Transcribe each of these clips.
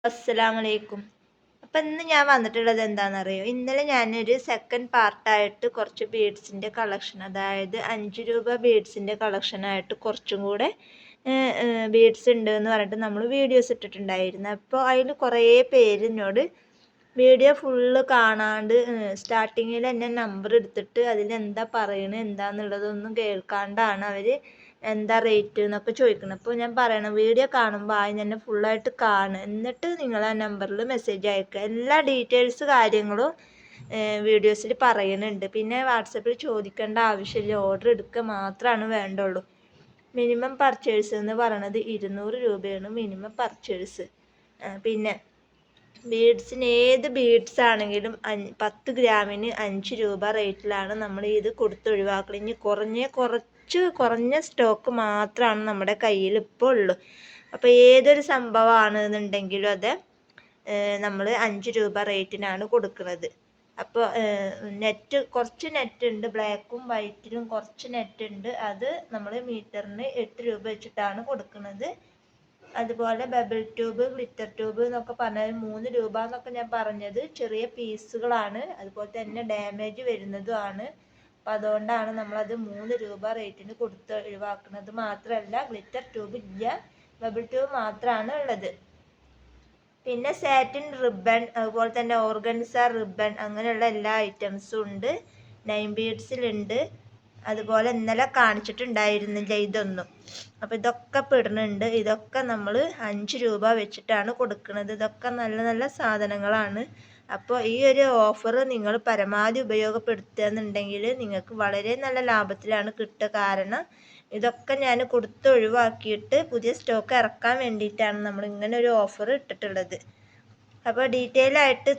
അസ്സലാമലൈക്കും. അപ്പം ഇന്ന് ഞാൻ വന്നിട്ടുള്ളത് എന്താണെന്നറിയോ? ഇന്നലെ ഞാനൊരു സെക്കൻഡ് പാർട്ടായിട്ട് കുറച്ച് ബീഡ്സിൻ്റെ കളക്ഷൻ, അതായത് 5 രൂപ ബീഡ്സിൻ്റെ കളക്ഷനായിട്ട് കുറച്ചും കൂടെ ബീഡ്സ് ഉണ്ട് എന്ന് പറഞ്ഞിട്ട് നമ്മൾ വീഡിയോസ് ഇട്ടിട്ടുണ്ടായിരുന്നു. അപ്പോൾ അതിൽ കുറേ പേര് എന്നോട് വീഡിയോ ഫുള്ള് കാണാണ്ട് സ്റ്റാർട്ടിങ്ങിൽ തന്നെ നമ്പർ എടുത്തിട്ട് അതിലെന്താ പറയണത് എന്താണെന്നുള്ളതൊന്നും കേൾക്കാണ്ടാണ് അവർ എന്താ റേറ്റ് എന്നൊക്കെ ചോദിക്കണം. അപ്പോൾ ഞാൻ പറയണം, വീഡിയോ കാണുമ്പോൾ ആദ്യം തന്നെ ഫുള്ളായിട്ട് കാണുക, എന്നിട്ട് നിങ്ങൾ ആ നമ്പറിൽ മെസ്സേജ് അയക്കുക. എല്ലാ ഡീറ്റെയിൽസ് കാര്യങ്ങളും വീഡിയോസിൽ പറയുന്നുണ്ട്. പിന്നെ വാട്സപ്പിൽ ചോദിക്കേണ്ട ആവശ്യമില്ല, ഓർഡർ എടുക്കുക മാത്രമാണ് വേണ്ടുള്ളൂ. മിനിമം പർച്ചേഴ്സ് എന്ന് പറയണത് 200 രൂപയാണ് മിനിമം പർച്ചേഴ്സ്. പിന്നെ ബീഡ്സിന് ഏത് ബീഡ്സ് ആണെങ്കിലും 10 ഗ്രാമിന് 5 രൂപ റേറ്റിലാണ് നമ്മൾ ഇത് കൊടുത്തൊഴിവാക്കുന്നത്. ഇനി കുറഞ്ഞ സ്റ്റോക്ക് മാത്രമാണ് നമ്മുടെ കയ്യിൽ ഇപ്പോൾ ഉള്ളൂ. അപ്പോൾ ഏതൊരു സംഭവമാണെന്നുണ്ടെങ്കിലും അത് നമ്മൾ 5 രൂപ റേറ്റിനാണ് കൊടുക്കുന്നത്. അപ്പോൾ കുറച്ച് നെറ്റ് ഉണ്ട്, ബ്ലാക്കും വൈറ്റിലും കുറച്ച് നെറ്റ് ഉണ്ട്. അത് നമ്മൾ മീറ്ററിന് 8 രൂപ വെച്ചിട്ടാണ് കൊടുക്കുന്നത്. അതുപോലെ ബബിൾ ട്യൂബ്, ഗ്ലിറ്റർ ട്യൂബ് എന്നൊക്കെ പറഞ്ഞാൽ 3 രൂപ എന്നൊക്കെ ഞാൻ പറഞ്ഞത് ചെറിയ പീസുകളാണ്, അതുപോലെ തന്നെ ഡാമേജ് വരുന്നതുമാണ്. അപ്പം അതുകൊണ്ടാണ് നമ്മളത് 3 രൂപ റേറ്റിന് കൊടുത്ത് ഒഴിവാക്കുന്നത്. മാത്രമല്ല ഗ്ലിറ്റർ ട്യൂബ് ഇല്ല, ബബിൾ ട്യൂബ് മാത്രമാണ് ഉള്ളത്. പിന്നെ സാറ്റിൻ റിബൺ, അതുപോലെ തന്നെ ഓർഗൻസ റിബൺ, അങ്ങനെയുള്ള എല്ലാ ഐറ്റംസും ഉണ്ട്. 9 ബീഡ്സിലുണ്ട്. അതുപോലെ ഇന്നലെ കാണിച്ചിട്ടുണ്ടായിരുന്നില്ല ഇതൊന്നും. അപ്പോൾ ഇതൊക്കെ പെടുന്നുണ്ട്. ഇതൊക്കെ നമ്മൾ 5 രൂപ വെച്ചിട്ടാണ് കൊടുക്കുന്നത്. ഇതൊക്കെ നല്ല നല്ല സാധനങ്ങളാണ്. അപ്പോൾ ഈ ഒരു ഓഫർ നിങ്ങൾ പരമാവധി ഉപയോഗപ്പെടുത്തുകയെന്നുണ്ടെങ്കിൽ നിങ്ങൾക്ക് വളരെ നല്ല ലാഭത്തിലാണ് കിട്ടുക. കാരണം ഇതൊക്കെ ഞാൻ കൊടുത്ത് ഒഴിവാക്കിയിട്ട് പുതിയ സ്റ്റോക്ക് ഇറക്കാൻ വേണ്ടിയിട്ടാണ് നമ്മൾ ഇങ്ങനെ ഒരു ഓഫർ ഇട്ടിട്ടുള്ളത്. അപ്പോൾ ഡീറ്റെയിൽ ആയിട്ട്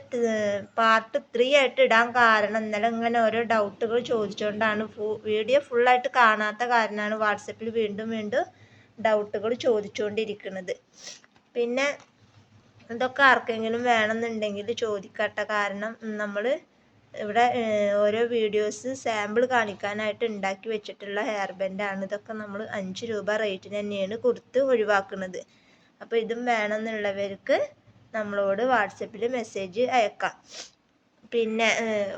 പാർട്ട് 3 ആയിട്ട് ഇടാൻ കാരണം ഇന്നലെ ഇങ്ങനെ ഓരോ ഡൗട്ടുകൾ ചോദിച്ചുകൊണ്ടാണ്. വീഡിയോ ഫുള്ളായിട്ട് കാണാത്ത കാരണമാണ് വാട്സപ്പിൽ വീണ്ടും ഡൗട്ടുകൾ ചോദിച്ചുകൊണ്ടിരിക്കുന്നത്. പിന്നെ ഇതൊക്കെ ആർക്കെങ്കിലും വേണമെന്നുണ്ടെങ്കിൽ ചോദിക്കട്ടെ. കാരണം നമ്മൾ ഇവിടെ ഓരോ വീഡിയോസ് സാമ്പിൾ കാണിക്കാനായിട്ട് ഉണ്ടാക്കി വെച്ചിട്ടുള്ള ഹെയർ ബാൻഡാണ്. ഇതൊക്കെ നമ്മൾ 5 രൂപ റേറ്റിന് തന്നെയാണ് കൊടുത്ത് ഒഴിവാക്കുന്നത്. അപ്പോൾ ഇതും വേണമെന്നുള്ളവർക്ക് നമ്മളോട് വാട്സപ്പിൽ മെസ്സേജ് അയക്കാം. പിന്നെ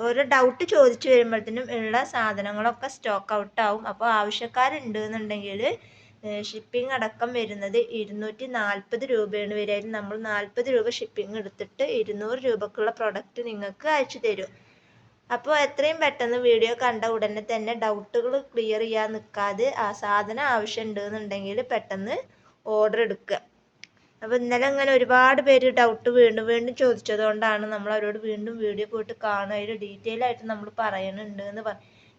ഓരോ ഡൗട്ട് ചോദിച്ചു വരുമ്പോഴത്തേനും ഉള്ള സാധനങ്ങളൊക്കെ സ്റ്റോക്ക് ഔട്ടാവും. അപ്പോൾ ആവശ്യക്കാരുണ്ട് എന്നുണ്ടെങ്കിൽ ഷിപ്പിംഗ് അടക്കം വരുന്നത് 240 രൂപയാണ് വരിക. അതിൽ നമ്മൾ 40 രൂപ ഷിപ്പിംഗ് എടുത്തിട്ട് 200 രൂപക്കുള്ള പ്രൊഡക്റ്റ് നിങ്ങൾക്ക് അയച്ചു തരും. അപ്പോൾ എത്രയും പെട്ടെന്ന് വീഡിയോ കണ്ട ഉടനെ തന്നെ ഡൗട്ടുകൾ ക്ലിയർ ചെയ്യാൻ നിൽക്കാതെ ആ സാധനം ആവശ്യമുണ്ട് എന്നുണ്ടെങ്കിൽ പെട്ടെന്ന് ഓർഡർ എടുക്കുക. അപ്പോൾ ഇന്നലെ അങ്ങനെ ഒരുപാട് പേര് ഡൗട്ട് വീണ്ടും ചോദിച്ചതുകൊണ്ടാണ് നമ്മൾ അവരോട് വീണ്ടും വീഡിയോ പോയിട്ട് കാണുക. അതിൽ ഡീറ്റെയിൽ ആയിട്ട് നമ്മൾ പറയുന്നുണ്ട് എന്ന്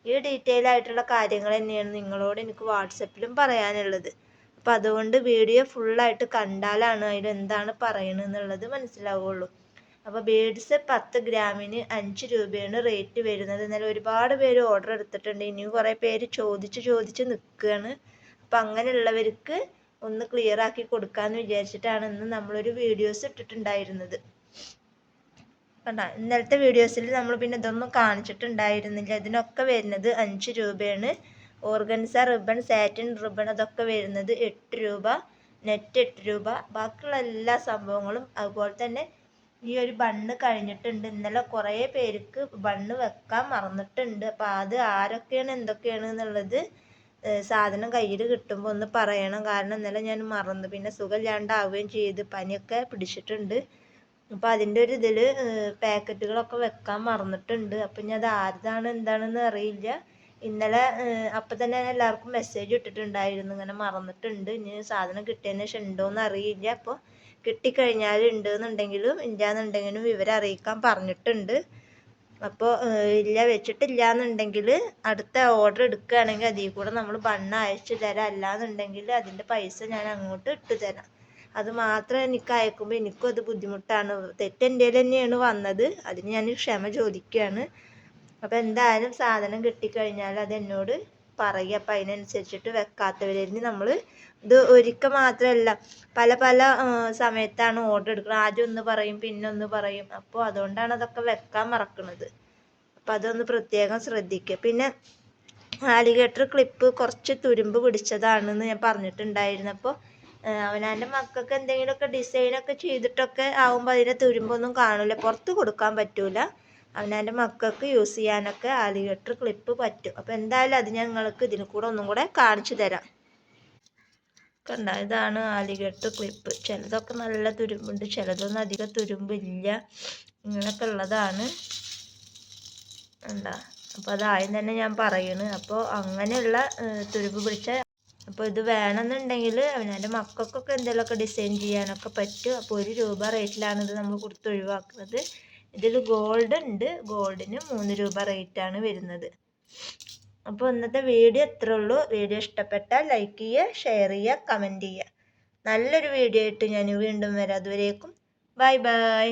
ഈ ഡീറ്റെയിൽ ആയിട്ടുള്ള കാര്യങ്ങൾ തന്നെയാണ് നിങ്ങളോട് എനിക്ക് വാട്സപ്പിലും പറയാനുള്ളത്. അപ്പോൾ അതുകൊണ്ട് വീഡിയോ ഫുള്ളായിട്ട് കണ്ടാലാണ് അതിലെന്താണ് പറയണമെന്നുള്ളത് മനസ്സിലാവുള്ളൂ. അപ്പോൾ ബീഡ്സ് 10 ഗ്രാമിന് 5 രൂപയാണ് റേറ്റ് വരുന്നത്. ഇന്നലെ ഒരുപാട് പേര് ഓർഡർ എടുത്തിട്ടുണ്ട്. ഇനിയും കുറേ പേര് ചോദിച്ച് നിൽക്കുകയാണ്. അപ്പം അങ്ങനെയുള്ളവർക്ക് ഒന്ന് ക്ലിയർ ആക്കി കൊടുക്കാമെന്ന് വിചാരിച്ചിട്ടാണ് ഇന്ന് നമ്മളൊരു വീഡിയോസ് ഇട്ടിട്ടുണ്ടായിരുന്നത്. കണ്ട, ഇന്നലത്തെ വീഡിയോസിൽ നമ്മൾ പിന്നെ ഇതൊന്നും കാണിച്ചിട്ടുണ്ടായിരുന്നില്ല. ഇതിനൊക്കെ വരുന്നത് 5 രൂപയാണ്. ഓർഗൻസ റിബൺ, സാറ്റിൻ റിബൺ അതൊക്കെ വരുന്നത് 8 രൂപ, നെറ്റ് 8 രൂപ. ബാക്കിയുള്ള എല്ലാ സംഭവങ്ങളും അതുപോലെ തന്നെ ഈ ഒരു ബണ്ണ് കഴിഞ്ഞിട്ടുണ്ട്. ഇന്നലെ കുറേ പേർക്ക് ബണ്ണ് വെക്കാൻ മറന്നിട്ടുണ്ട്. അപ്പോൾ അത് ആരൊക്കെയാണ് എന്തൊക്കെയാണ് എന്നുള്ളത് സാധനം കയ്യിൽ കിട്ടുമ്പോൾ ഒന്ന് പറയണം. കാരണം ഇന്നലെ ഞാൻ മറന്നു, പിന്നെ സുഖമില്ലാണ്ടാവുകയും ചെയ്ത്, പനിയൊക്കെ പിടിച്ചിട്ടുണ്ട്. അപ്പോൾ അതിൻ്റെ ഒരു ഇതിൽ പാക്കറ്റുകളൊക്കെ വെക്കാൻ മറന്നിട്ടുണ്ട്. അപ്പം ഇനി അത് ആരുതാണ് എന്താണെന്ന് അറിയില്ല. ഇന്നലെ അപ്പം തന്നെ എല്ലാവർക്കും മെസ്സേജ് ഇട്ടിട്ടുണ്ടായിരുന്നു, ഇങ്ങനെ മറന്നിട്ടുണ്ട്, ഇനി സാധനം കിട്ടിയതിന് ശേഷം ഉണ്ടോയെന്ന് അറിയില്ല. അപ്പോൾ കിട്ടിക്കഴിഞ്ഞാൽ ഉണ്ടെന്നുണ്ടെങ്കിലും ഇല്ലാന്നുണ്ടെങ്കിലും വിവരം അറിയിക്കാൻ പറഞ്ഞിട്ടുണ്ട്. അപ്പോൾ ഇല്ല വെച്ചിട്ടില്ല എന്നുണ്ടെങ്കിൽ അടുത്ത ഓർഡർ എടുക്കുകയാണെങ്കിൽ അതിൽ കൂടെ നമ്മൾ ബണ്ണ് അയച്ചു തരാം. അല്ലാന്നുണ്ടെങ്കിൽ അതിൻ്റെ പൈസ ഞാൻ അങ്ങോട്ട് ഇട്ട് തരാം. അത് മാത്രം എനിക്ക് അയക്കുമ്പോൾ എനിക്കും അത് ബുദ്ധിമുട്ടാണ്. തെറ്റെൻ്റെ തന്നെയാണ് വന്നത്, അതിന് ഞാൻ ക്ഷമ ചോദിക്കുകയാണ്. അപ്പോൾ എന്തായാലും സാധനം കിട്ടിക്കഴിഞ്ഞാൽ അത് എന്നോട് പറയുക. അപ്പം അതിനനുസരിച്ചിട്ട് വെക്കാത്തവരിൽ നമ്മൾ ഇത് ഒരിക്കൽ മാത്രമല്ല പല സമയത്താണ് ഓർഡർ എടുക്കുന്നത്. ആദ്യം ഒന്ന് പറയും, പിന്നെ ഒന്ന് പറയും. അപ്പോൾ അതുകൊണ്ടാണ് അതൊക്കെ വെക്കാൻ മറക്കുന്നത്. അപ്പം അതൊന്ന് പ്രത്യേകം ശ്രദ്ധിക്കുക. പിന്നെ ആലിഗേറ്റർ ക്ലിപ്പ് കുറച്ച് തുരുമ്പ് പിടിച്ചതാണെന്ന് ഞാൻ പറഞ്ഞിട്ടുണ്ടായിരുന്നു. അപ്പോൾ അവനാൻ്റെ മക്കൾക്ക് എന്തെങ്കിലുമൊക്കെ ഡിസൈനൊക്കെ ചെയ്തിട്ടൊക്കെ ആകുമ്പോൾ അതിൻ്റെ തുരുമ്പൊന്നും കാണില്ല, പുറത്ത് കൊടുക്കാൻ പറ്റൂല. അവനാൻ്റെ മക്കൾക്ക് യൂസ് ചെയ്യാനൊക്കെ ആലിഗേറ്റർ ക്ലിപ്പ് പറ്റും. അപ്പോൾ എന്തായാലും അത് ഞങ്ങൾക്ക് ഇതിൽ കൂടെ ഒന്നും കൂടെ കാണിച്ചു തരാം. കണ്ട, ഇതാണ് ആലിഗേറ്റർ ക്ലിപ്പ്. ചിലതൊക്കെ നല്ല തുരുമ്പുണ്ട്, ചിലതൊന്നും അധികം തുരുമ്പില്ല, ഇങ്ങനെയൊക്കെ ഉള്ളതാണ്. കണ്ട, അപ്പോൾ അതായും തന്നെ ഞാൻ പറയണ്. അപ്പോൾ അങ്ങനെയുള്ള തുരുമ്പ് പിടിച്ച, അപ്പോൾ ഇത് വേണമെന്നുണ്ടെങ്കിൽ അവനാൻ്റെ മക്കൾക്കൊക്കെ എന്തെങ്കിലുമൊക്കെ ഡിസൈൻ ചെയ്യാനൊക്കെ പറ്റും. അപ്പോൾ 1 രൂപ റേറ്റിലാണ് ഇത് നമ്മൾ കൊടുത്ത് ഒഴിവാക്കുന്നത്. ഇതിൽ ഗോൾഡ് ഉണ്ട്, ഗോൾഡിന് 3 രൂപ റേറ്റാണ് വരുന്നത്. അപ്പോൾ ഇന്നത്തെ വീഡിയോ ഇത്രേ ഉള്ളൂ. വീഡിയോ ഇഷ്ടപ്പെട്ടാൽ ലൈക്ക് ചെയ്യുക, ഷെയർ ചെയ്യുക, കമൻറ്റ് ചെയ്യുക. നല്ലൊരു വീഡിയോ ആയിട്ട് ഞാൻ വീണ്ടും വരാം. അതുവരേക്കും ബൈ ബൈ.